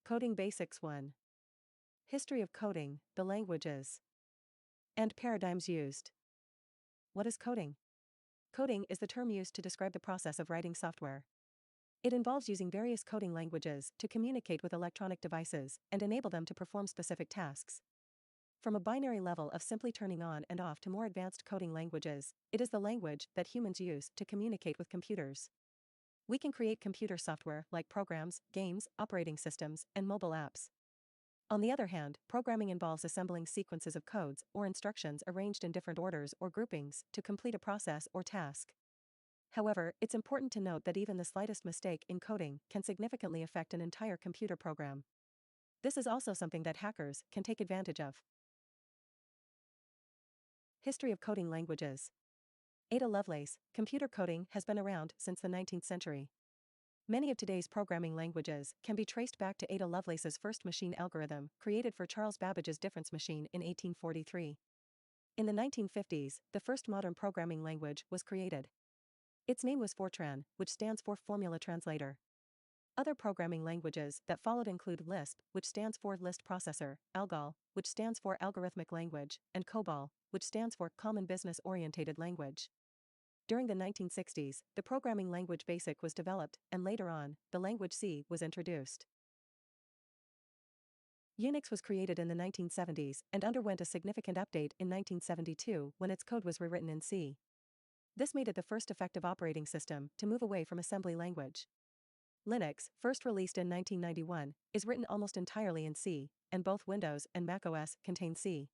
Coding Basics 1. History of coding, the languages and paradigms used. What is coding? Coding is the term used to describe the process of writing software. It involves using various coding languages to communicate with electronic devices and enable them to perform specific tasks. From a binary level of simply turning on and off to more advanced coding languages, it is the language that humans use to communicate with computers. We can create computer software like programs, games, operating systems, and mobile apps. On the other hand, programming involves assembling sequences of codes or instructions arranged in different orders or groupings to complete a process or task. However, it's important to note that even the slightest mistake in coding can significantly affect an entire computer program. This is also something that hackers can take advantage of. History of coding languages. Ada Lovelace, computer coding has been around since the 19th century. Many of today's programming languages can be traced back to Ada Lovelace's first machine algorithm, created for Charles Babbage's difference machine in 1843. In the 1950s, the first modern programming language was created. Its name was Fortran, which stands for Formula Translator. Other programming languages that followed include Lisp, which stands for List Processor, ALGOL, which stands for Algorithmic Language, and COBOL, which stands for Common Business-Oriented Language. During the 1960s, the programming language BASIC was developed, and later on, the language C was introduced. Unix was created in the 1970s and underwent a significant update in 1972 when its code was rewritten in C. This made it the first effective operating system to move away from assembly language. Linux, first released in 1991, is written almost entirely in C, and both Windows and macOS contain C.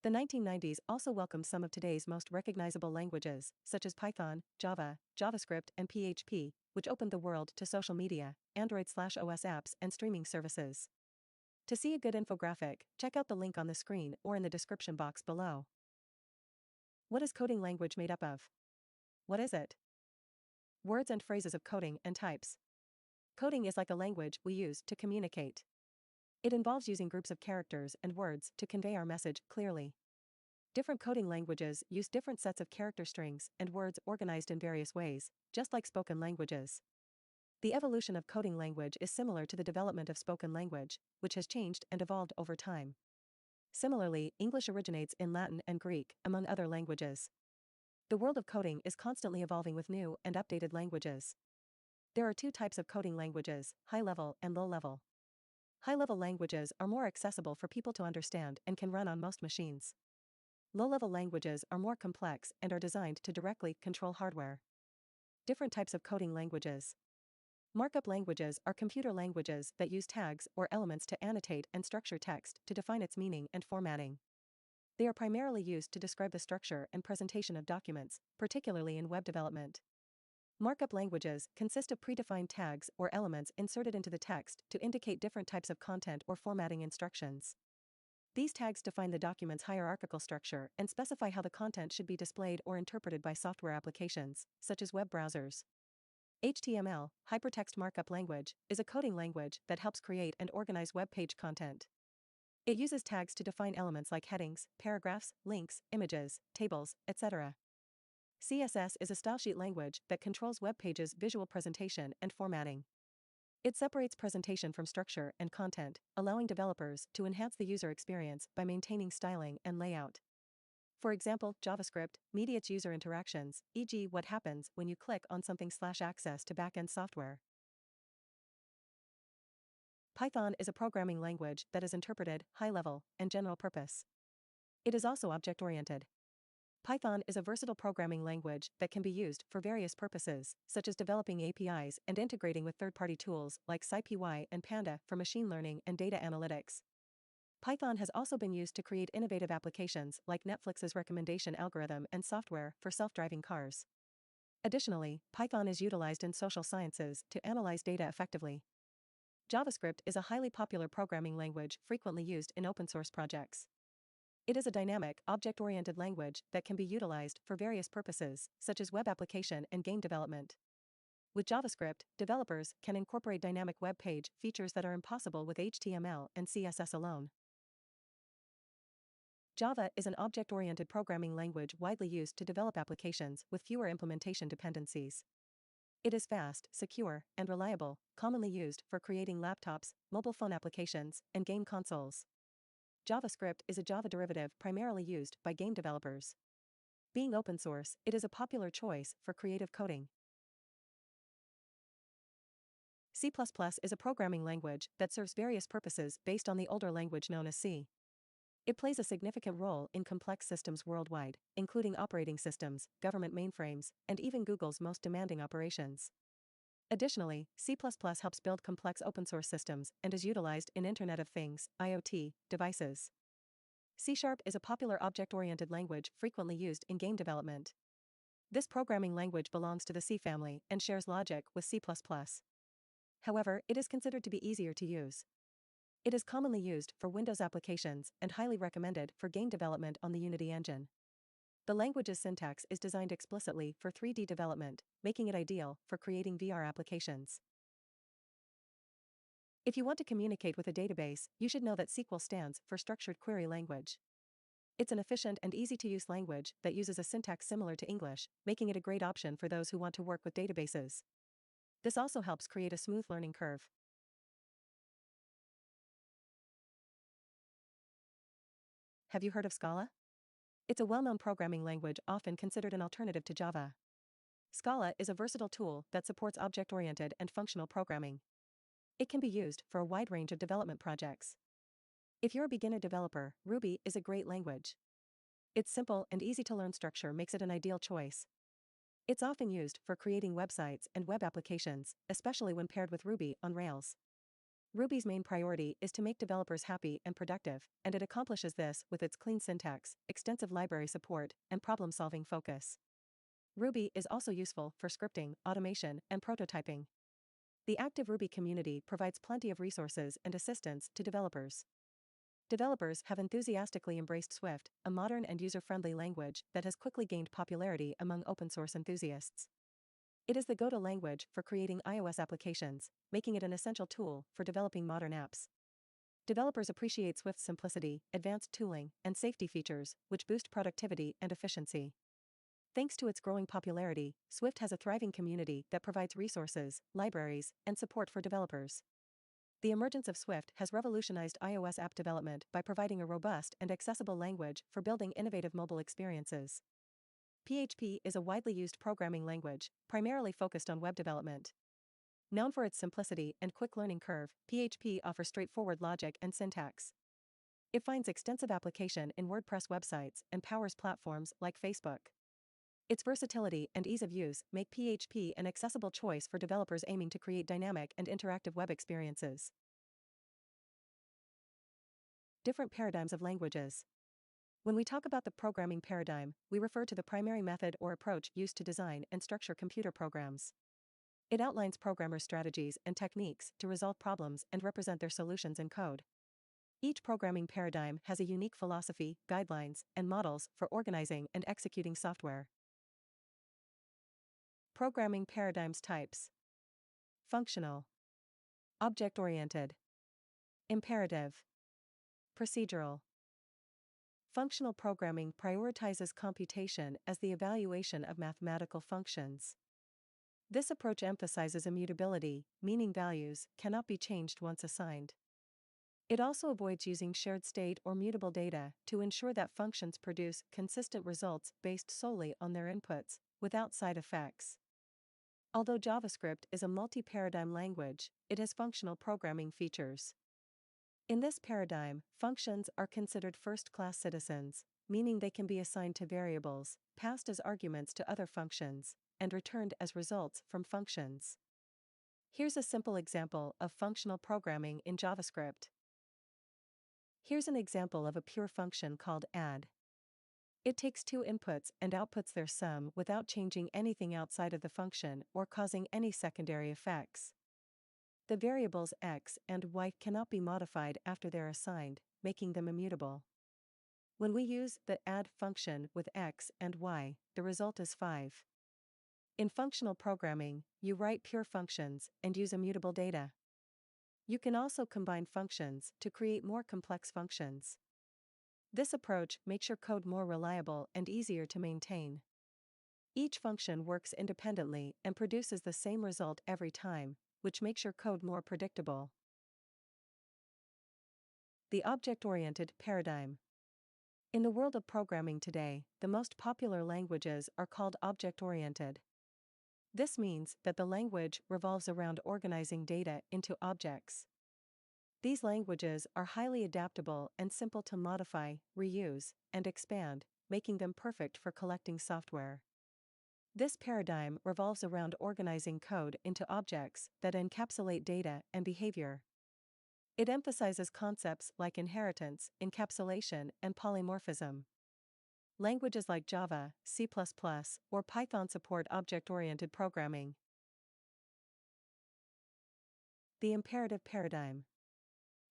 The 1990s also welcomed some of today's most recognizable languages, such as Python, Java, JavaScript, and PHP, which opened the world to social media, Android/OS apps, and streaming services. To see a good infographic, check out the link on the screen or in the description box below. What is coding language made up of? What is it? Words and phrases of coding and types. Coding is like a language we use to communicate. It involves using groups of characters and words to convey our message clearly. Different coding languages use different sets of character strings and words organized in various ways, just like spoken languages. The evolution of coding language is similar to the development of spoken language, which has changed and evolved over time. Similarly, English originates in Latin and Greek, among other languages. The world of coding is constantly evolving with new and updated languages. There are two types of coding languages, high-level and low-level. High-level languages are more accessible for people to understand and can run on most machines. Low-level languages are more complex and are designed to directly control hardware. Different types of coding languages. Markup languages are computer languages that use tags or elements to annotate and structure text to define its meaning and formatting. They are primarily used to describe the structure and presentation of documents, particularly in web development. Markup languages consist of predefined tags or elements inserted into the text to indicate different types of content or formatting instructions. These tags define the document's hierarchical structure and specify how the content should be displayed or interpreted by software applications, such as web browsers. HTML, Hypertext Markup Language, is a coding language that helps create and organize web page content. It uses tags to define elements like headings, paragraphs, links, images, tables, etc. CSS is a stylesheet language that controls web pages' visual presentation and formatting. It separates presentation from structure and content, allowing developers to enhance the user experience by maintaining styling and layout. For example, JavaScript mediates user interactions, e.g., what happens when you click on something/access to backend software. Python is a programming language that is interpreted, high-level, and general purpose. It is also object-oriented. Python is a versatile programming language that can be used for various purposes, such as developing APIs and integrating with third-party tools like SciPy and Panda for machine learning and data analytics. Python has also been used to create innovative applications like Netflix's recommendation algorithm and software for self-driving cars. Additionally, Python is utilized in social sciences to analyze data effectively. JavaScript is a highly popular programming language frequently used in open-source projects. It is a dynamic, object-oriented language that can be utilized for various purposes, such as web application and game development. With JavaScript, developers can incorporate dynamic web page features that are impossible with HTML and CSS alone. Java is an object-oriented programming language widely used to develop applications with fewer implementation dependencies. It is fast, secure, and reliable, commonly used for creating laptops, mobile phone applications, and game consoles. JavaScript is a Java derivative primarily used by game developers. Being open source, it is a popular choice for creative coding. C++ is a programming language that serves various purposes based on the older language known as C. It plays a significant role in complex systems worldwide, including operating systems, government mainframes, and even Google's most demanding operations. Additionally, C++ helps build complex open-source systems and is utilized in Internet of Things (IoT) devices. C# is a popular object-oriented language frequently used in game development. This programming language belongs to the C family and shares logic with C++. However, it is considered to be easier to use. It is commonly used for Windows applications and highly recommended for game development on the Unity engine. The language's syntax is designed explicitly for 3D development, making it ideal for creating VR applications. If you want to communicate with a database, you should know that SQL stands for Structured Query Language. It's an efficient and easy-to-use language that uses a syntax similar to English, making it a great option for those who want to work with databases. This also helps create a smooth learning curve. Have you heard of Scala? It's a well-known programming language often considered an alternative to Java. Scala is a versatile tool that supports object-oriented and functional programming. It can be used for a wide range of development projects. If you're a beginner developer, Ruby is a great language. Its simple and easy-to-learn structure makes it an ideal choice. It's often used for creating websites and web applications, especially when paired with Ruby on Rails. Ruby's main priority is to make developers happy and productive, and it accomplishes this with its clean syntax, extensive library support, and problem-solving focus. Ruby is also useful for scripting, automation, and prototyping. The active Ruby community provides plenty of resources and assistance to developers. Developers have enthusiastically embraced Swift, a modern and user-friendly language that has quickly gained popularity among open-source enthusiasts. It is the go-to language for creating iOS applications, making it an essential tool for developing modern apps. Developers appreciate Swift's simplicity, advanced tooling, and safety features, which boost productivity and efficiency. Thanks to its growing popularity, Swift has a thriving community that provides resources, libraries, and support for developers. The emergence of Swift has revolutionized iOS app development by providing a robust and accessible language for building innovative mobile experiences. PHP is a widely used programming language, primarily focused on web development. Known for its simplicity and quick learning curve, PHP offers straightforward logic and syntax. It finds extensive application in WordPress websites and powers platforms like Facebook. Its versatility and ease of use make PHP an accessible choice for developers aiming to create dynamic and interactive web experiences. Different paradigms of languages. When we talk about the programming paradigm, we refer to the primary method or approach used to design and structure computer programs. It outlines programmers' strategies and techniques to resolve problems and represent their solutions in code. Each programming paradigm has a unique philosophy, guidelines, and models for organizing and executing software. Programming paradigms types: functional, object-oriented, imperative, procedural. Functional programming prioritizes computation as the evaluation of mathematical functions. This approach emphasizes immutability, meaning values cannot be changed once assigned. It also avoids using shared state or mutable data to ensure that functions produce consistent results based solely on their inputs, without side effects. Although JavaScript is a multi-paradigm language, it has functional programming features. In this paradigm, functions are considered first-class citizens, meaning they can be assigned to variables, passed as arguments to other functions, and returned as results from functions. Here's a simple example of functional programming in JavaScript. Here's an example of a pure function called add. It takes two inputs and outputs their sum without changing anything outside of the function or causing any secondary effects. The variables x and y cannot be modified after they're assigned, making them immutable. When we use the add function with x and y, the result is 5. In functional programming, you write pure functions and use immutable data. You can also combine functions to create more complex functions. This approach makes your code more reliable and easier to maintain. Each function works independently and produces the same result every time, which makes your code more predictable. The object-oriented paradigm. In the world of programming today, the most popular languages are called object-oriented. This means that the language revolves around organizing data into objects. These languages are highly adaptable and simple to modify, reuse, and expand, making them perfect for collecting software. This paradigm revolves around organizing code into objects that encapsulate data and behavior. It emphasizes concepts like inheritance, encapsulation, and polymorphism. Languages like Java, C++, or Python support object-oriented programming. The imperative paradigm.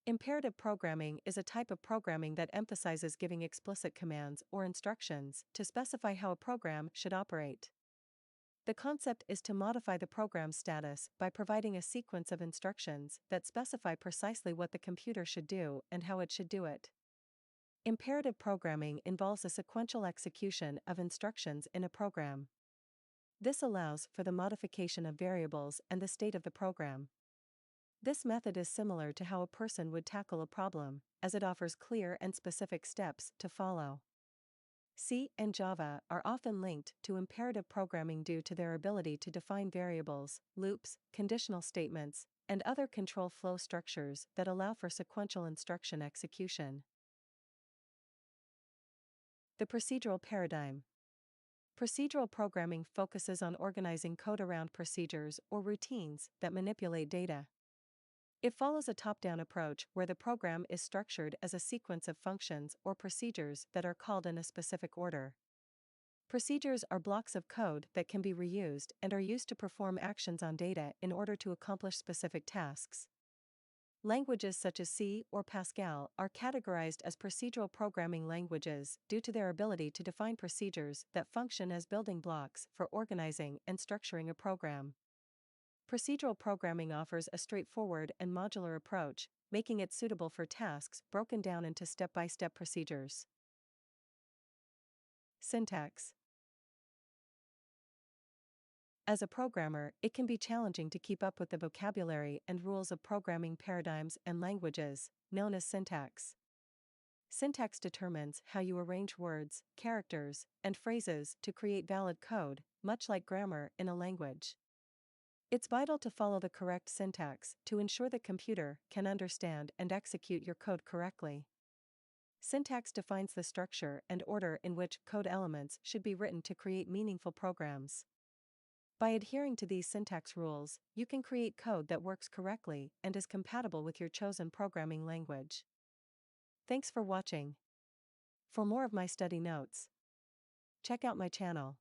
Imperative programming is a type of programming that emphasizes giving explicit commands or instructions to specify how a program should operate. The concept is to modify the program's status by providing a sequence of instructions that specify precisely what the computer should do and how it should do it. Imperative programming involves a sequential execution of instructions in a program. This allows for the modification of variables and the state of the program. This method is similar to how a person would tackle a problem, as it offers clear and specific steps to follow. C and Java are often linked to imperative programming due to their ability to define variables, loops, conditional statements, and other control flow structures that allow for sequential instruction execution. The procedural paradigm. Procedural programming focuses on organizing code around procedures or routines that manipulate data. It follows a top-down approach where the program is structured as a sequence of functions or procedures that are called in a specific order. Procedures are blocks of code that can be reused and are used to perform actions on data in order to accomplish specific tasks. Languages such as C or Pascal are categorized as procedural programming languages due to their ability to define procedures that function as building blocks for organizing and structuring a program. Procedural programming offers a straightforward and modular approach, making it suitable for tasks broken down into step-by-step procedures. Syntax. As a programmer, it can be challenging to keep up with the vocabulary and rules of programming paradigms and languages, known as syntax. Syntax determines how you arrange words, characters, and phrases to create valid code, much like grammar in a language. It's vital to follow the correct syntax to ensure the computer can understand and execute your code correctly. Syntax defines the structure and order in which code elements should be written to create meaningful programs. By adhering to these syntax rules, you can create code that works correctly and is compatible with your chosen programming language. Thanks for watching. For more of my study notes, check out my channel.